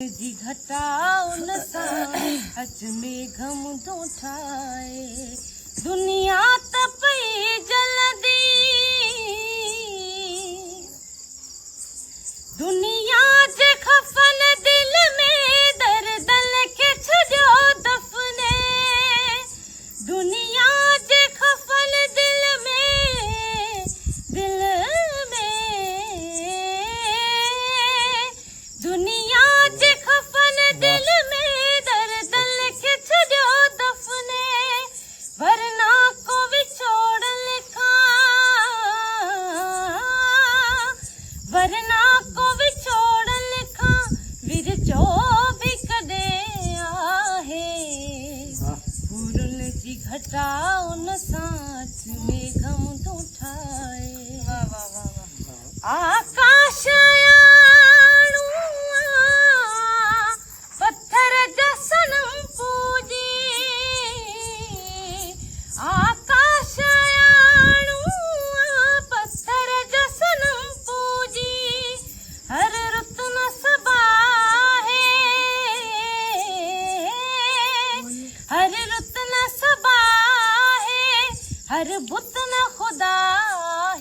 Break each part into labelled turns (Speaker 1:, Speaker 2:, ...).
Speaker 1: जी घटाओ नसा अच में घम तो ठाए दुनिया तपई जलदी दुनिया जे खफन दिल में दर्दल के छजो दफने दुनिया जे खफन दिल में दुनिया जे खफन दिल में दर्दल के छजो दफने वरना को विछोड़ लिखा वरना को विछोड़ लिखा विरचो भी कदे आहे पूरन जी घटाओ न सांच में घम तो ठाए वाह वाह वाह वाह आकाश आयाणू पत्थर जसनम पूजी आकाश आयाणू पत्थर जसनम पूजी हर रुत न सबाहे हर रुत न सबाहे हर बुत न खुदा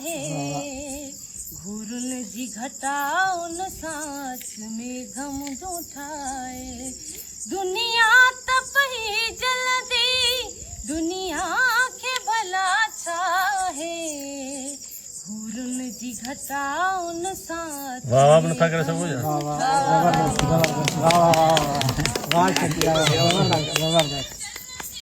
Speaker 1: है घूरन जी घटाओ न सांच में घम जो ठाए दुनिया तपही जलदी दुनिया के भला चाहे घूरन जी घटाओ न सांच
Speaker 2: वाह वाह अपना थक रहे सब
Speaker 3: वाह वाह जबरदस्त वाह वाह वाह वाह वाह वाह